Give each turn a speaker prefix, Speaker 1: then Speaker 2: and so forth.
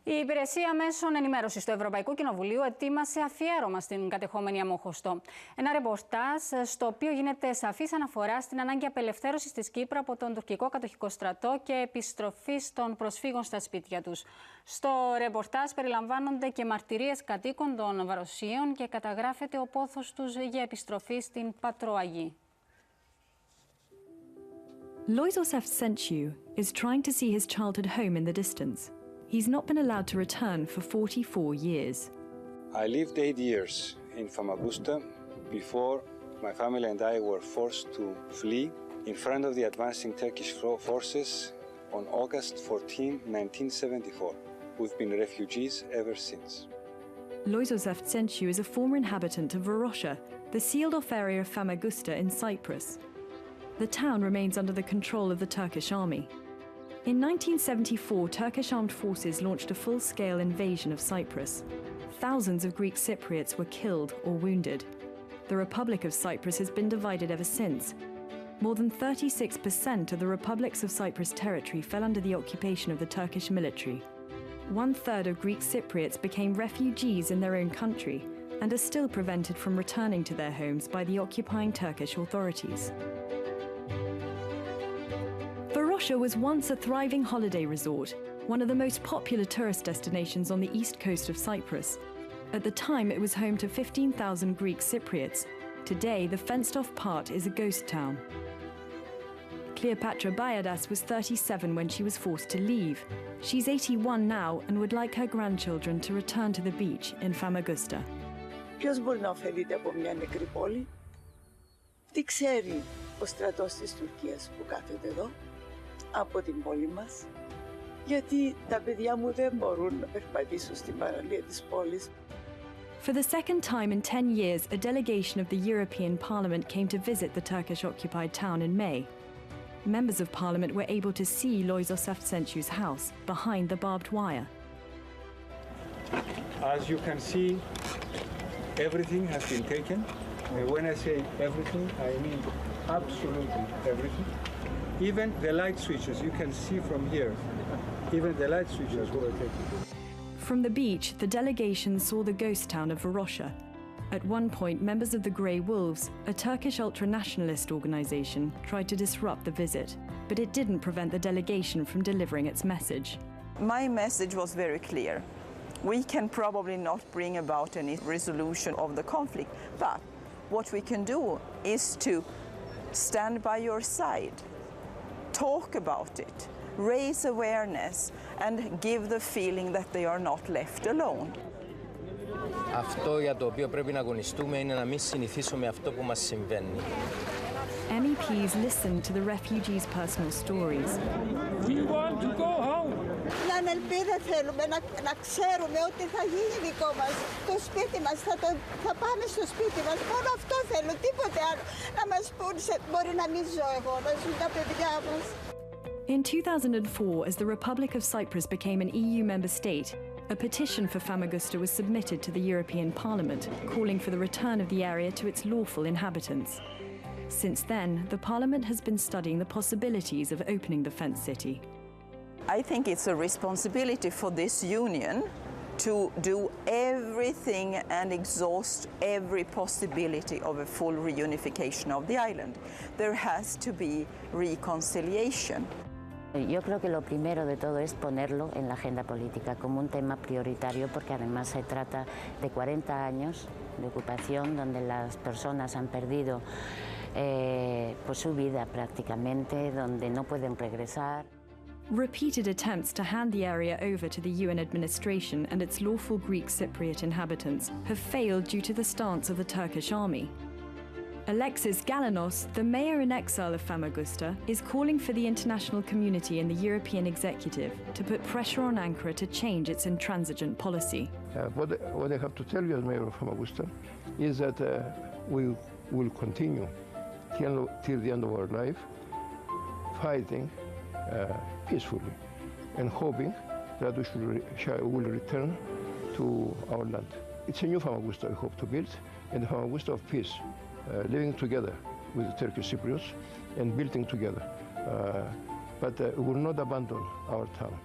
Speaker 1: Η Υπηρεσία Μέσων Ενημέρωσης του Ευρωπαϊκού Κοινοβουλίου ετοίμασε αφιέρωμα στην κατεχόμενη Αμμοχωστό. Ένα ρεπορτάζ στο οποίο γίνεται σαφής αναφορά στην ανάγκη απελευθέρωσης της Κύπρου από τον τουρκικό κατοχικό στρατό και επιστροφής των προσφύγων στα σπίτια τους. Στο ρεπορτάζ περιλαμβάνονται και μαρτυρίες κατοίκων των Βαροσίων και καταγράφεται ο πόθος τους για επιστροφή στην Πατροαγή.
Speaker 2: Loizos Afsentiu is trying to see his childhood home in the distance. He's not been allowed to return for 44 years.
Speaker 3: I lived 8 years in Famagusta before my family and I were forced to flee in front of the advancing Turkish forces on August 14, 1974. We've been refugees ever since.
Speaker 2: Loizos Afsentiu is a former inhabitant of Varosha, the sealed-off area of Famagusta in Cyprus. The town remains under the control of the Turkish army. In 1974, Turkish armed forces launched a full-scale invasion of Cyprus. Thousands of Greek Cypriots were killed or wounded. The Republic of Cyprus has been divided ever since. More than 36% of the Republics of Cyprus territory fell under the occupation of the Turkish military. 1/3 of Greek Cypriots became refugees in their own country and are still prevented from returning to their homes by the occupying Turkish authorities. Varosha was once a thriving holiday resort, one of the most popular tourist destinations on the east coast of Cyprus. At the time, it was home to 15,000 Greek Cypriots. Today, the fenced-off part is a ghost town. Cleopatra Bayadas was 37 when she was forced to leave. She's 81 now and would like her grandchildren to return to the beach in Famagusta.
Speaker 4: Ποιος μπορεί να ωφελείται από μια νεκρή πόλη? Τι ξέρει ο στρατός της Τουρκίας που κάθεται εδώ, από την πόλη μας? Γιατί τα παιδιά μου δεν μπορούν να περπατήσουν στην παραλία της πόλης.
Speaker 2: For the second time in 10 years, a delegation of the European Parliament came to visit the Turkish-occupied town in May. Members of Parliament were able to see Loizos Afsentu's house behind the barbed wire.
Speaker 3: As you can see, everything has been taken. And when I say everything, I mean absolutely everything. Even the light switches, you can see from here, even the light switches were taken.
Speaker 2: From the beach, the delegation saw the ghost town of Varosha. At one point, members of the Grey Wolves, a Turkish ultra-nationalist organization, tried to disrupt the visit, but it didn't prevent the delegation from delivering its message.
Speaker 5: My message was very clear. We can probably not bring about any resolution of the conflict, but what we can do is to stand by your side, talk about it, raise awareness, and give the feeling that they are not left alone.
Speaker 6: Αυτό για το οποίο πρέπει να αγωνιστούμε είναι να μην συνηθίσουμε αυτό που μας συμβαίνει.
Speaker 2: MEPs listened to the refugees' personal stories.
Speaker 7: We want to go home.
Speaker 4: Να ελπίδα θέλουμε, να ξέρουμε ότι θα γίνει δικό μας το σπίτι μας, θα πάμε στο σπίτι μας. Μόνο αυτό θέλω, τίποτε άλλο. Να μας πούν, μπορεί να μην ζω εγώ, να ζουν τα παιδιά μας.
Speaker 2: In 2004, as the Republic of Cyprus became an EU member state, a petition for Famagusta was submitted to the European Parliament, calling for the return of the area to its lawful inhabitants. Since then, the Parliament has been studying the possibilities of opening the fenced city.
Speaker 5: I think it's a responsibility for this union to do everything and exhaust every possibility of a full reunification of the island. There has to be reconciliation.
Speaker 8: Yo creo que lo primero de todo es ponerlo en la agenda política como un tema prioritario, porque además se trata de 40 años de ocupación donde las personas han perdido pues su vida prácticamente, donde no pueden regresar.
Speaker 2: Repeated attempts to hand the area over to the UN administration and its lawful Greek Cypriot inhabitants have failed due to the stance of the Turkish army. Alexis Galanos, the mayor in exile of Famagusta, is calling for the international community and the European executive to put pressure on Ankara to change its intransigent policy.
Speaker 9: What I have to tell you as mayor of Famagusta is that we will continue till the end of our life fighting peacefully and hoping that we will return to our land. It's a new Famagusta we hope to build, and a Famagusta of peace, living together with the Turkish Cypriots and building together. But we will not abandon our town.